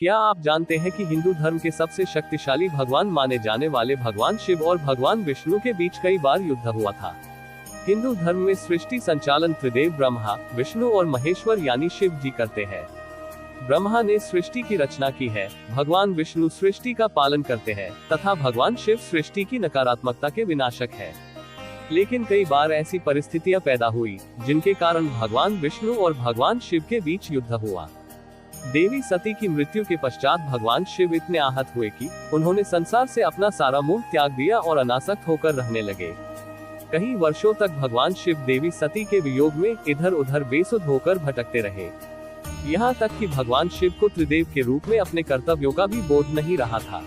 क्या आप जानते हैं कि हिंदू धर्म के सबसे शक्तिशाली भगवान माने जाने वाले भगवान शिव और भगवान विष्णु के बीच कई बार युद्ध हुआ था। हिंदू धर्म में सृष्टि संचालन त्रिदेव ब्रह्मा, विष्णु और महेश्वर यानी शिव जी करते हैं। ब्रह्मा ने सृष्टि की रचना की है, भगवान विष्णु सृष्टि का पालन करते हैं तथा भगवान शिव सृष्टि की नकारात्मकता के विनाशक है। लेकिन कई बार ऐसी परिस्थितियां पैदा हुई जिनके कारण भगवान विष्णु और भगवान शिव के बीच युद्ध हुआ। देवी सती की मृत्यु के पश्चात भगवान शिव इतने आहत हुए कि उन्होंने संसार से अपना सारा मोह त्याग दिया और अनासक्त होकर रहने लगे। कई वर्षों तक भगवान शिव देवी सती के वियोग में इधर उधर बेसुध होकर भटकते रहे। यहाँ तक कि भगवान शिव को त्रिदेव के रूप में अपने कर्तव्यों का भी बोध नहीं रहा था।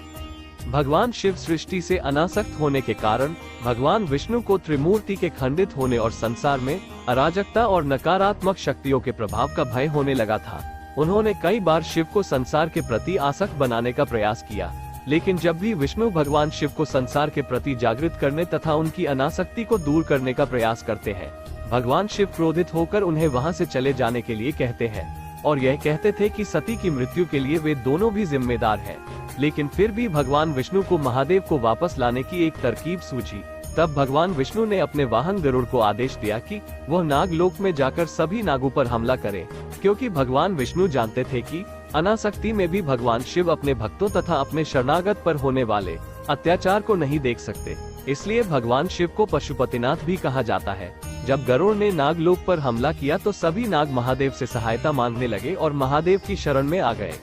भगवान शिव सृष्टि से अनासक्त होने के कारण भगवान विष्णु को त्रिमूर्ति के खंडित होने और संसार में अराजकता और नकारात्मक शक्तियों के प्रभाव का भय होने लगा था। उन्होंने कई बार शिव को संसार के प्रति आसक्त बनाने का प्रयास किया, लेकिन जब भी विष्णु भगवान शिव को संसार के प्रति जागृत करने तथा उनकी अनासक्ति को दूर करने का प्रयास करते हैं, भगवान शिव क्रोधित होकर उन्हें वहां से चले जाने के लिए कहते हैं और यह कहते थे कि सती की मृत्यु के लिए वे दोनों भी जिम्मेदार हैं। लेकिन फिर भी भगवान विष्णु को महादेव को वापस लाने की एक तरकीब सूझी। तब भगवान विष्णु ने अपने वाहन गरुड़ को आदेश दिया कि वह नागलोक में जाकर सभी नागों पर हमला करे, क्योंकि भगवान विष्णु जानते थे कि अनासक्ति में भी भगवान शिव अपने भक्तों तथा अपने शरणागत पर होने वाले अत्याचार को नहीं देख सकते। इसलिए भगवान शिव को पशुपतिनाथ भी कहा जाता है। जब गरुड़ ने नागलोक पर हमला किया तो सभी नाग महादेव से सहायता मांगने लगे और महादेव की शरण में आ गए।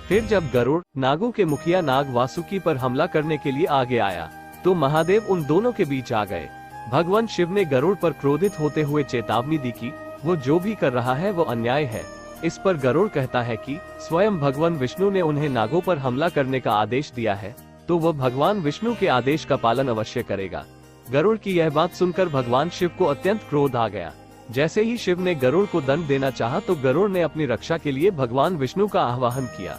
फिर जब गरुड़ नागों के मुखिया नाग वासुकी पर हमला करने के लिए आगे आया तो महादेव उन दोनों के बीच आ गए। भगवान शिव ने गरुड़ पर क्रोधित होते हुए चेतावनी दी कि वो जो भी कर रहा है वो अन्याय है। इस पर गरुड़ कहता है कि स्वयं भगवान विष्णु ने उन्हें नागों पर हमला करने का आदेश दिया है, तो वह भगवान विष्णु के आदेश का पालन अवश्य करेगा। गरुड़ की यह बात सुनकर भगवान शिव को अत्यंत क्रोध आ गया। जैसे ही शिव ने गरुड़ को दंड देना चाहा तो गरुड़ ने अपनी रक्षा के लिए भगवान विष्णु का आह्वान किया।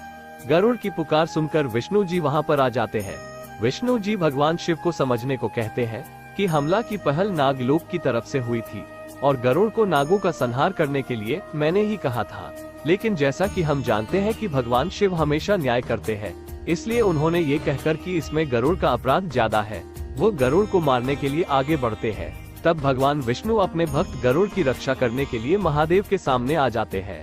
गरुड़ की पुकार सुनकर विष्णु जी वहां पर आ जाते हैं। विष्णु जी भगवान शिव को समझने को कहते हैं कि हमला की पहल नागलोक की तरफ से हुई थी और गरुड़ को नागों का संहार करने के लिए मैंने ही कहा था। लेकिन जैसा कि हम जानते हैं कि भगवान शिव हमेशा न्याय करते हैं, इसलिए उन्होंने ये कहकर कि इसमें गरुड़ का अपराध ज्यादा है, वो गरुड़ को मारने के लिए आगे बढ़ते हैं। तब भगवान विष्णु अपने भक्त गरुड़ की रक्षा करने के लिए महादेव के सामने आ जाते हैं।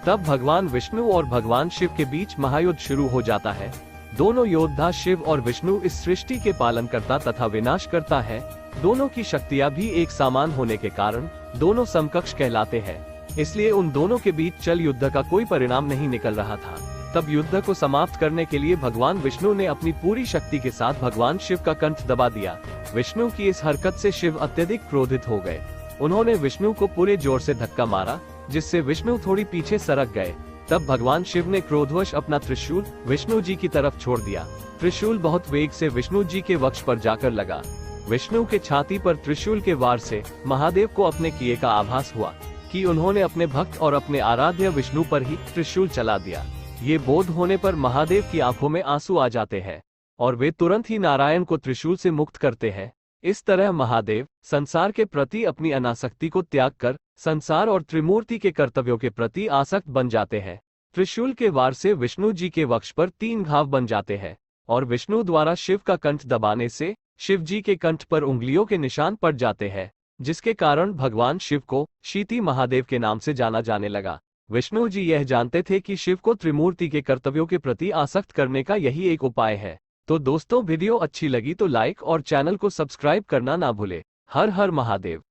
तब भगवान विष्णु और भगवान शिव के बीच महायुद्ध शुरू हो जाता है। दोनों योद्धा शिव और विष्णु इस सृष्टि के पालनकर्ता तथा विनाशकर्ता है। दोनों की शक्तियां भी एक समान होने के कारण दोनों समकक्ष कहलाते हैं। इसलिए उन दोनों के बीच चल युद्ध का कोई परिणाम नहीं निकल रहा था। तब युद्ध को समाप्त करने के लिए भगवान विष्णु ने अपनी पूरी शक्ति के साथ भगवान शिव का कंठ दबा दिया। विष्णु की इस हरकत से शिव अत्यधिक क्रोधित हो गए। उन्होंने विष्णु को पूरे जोर से धक्का मारा, जिससे विष्णु थोड़ी पीछे सरक गए। तब भगवान शिव ने क्रोधवश अपना त्रिशूल विष्णु जी की तरफ छोड़ दिया। त्रिशूल बहुत वेग से विष्णु जी के वक्ष पर जाकर लगा। विष्णु के छाती पर त्रिशूल के वार से महादेव को अपने किए का आभास हुआ कि उन्होंने अपने भक्त और अपने आराध्य विष्णु पर ही त्रिशूल चला दिया। ये बोध होने पर महादेव की आंखों में आंसू आ जाते हैं और वे तुरंत ही नारायण को त्रिशूल से मुक्त करते हैं। इस तरह महादेव संसार के प्रति अपनी अनासक्ति को त्याग कर संसार और त्रिमूर्ति के कर्तव्यों के प्रति आसक्त बन जाते हैं। त्रिशूल के वार से विष्णु जी के वक्ष पर 3 घाव बन जाते हैं और विष्णु द्वारा शिव का कंठ दबाने से शिव जी के कंठ पर उंगलियों के निशान पड़ जाते हैं, जिसके कारण भगवान शिव को शीति महादेव के नाम से जाना जाने लगा। विष्णु जी यह जानते थे कि शिव को त्रिमूर्ति के कर्तव्यों के प्रति आसक्त करने का यही एक उपाय है। तो दोस्तों, वीडियो अच्छी लगी तो लाइक और चैनल को सब्सक्राइब करना ना भूले। हर हर महादेव।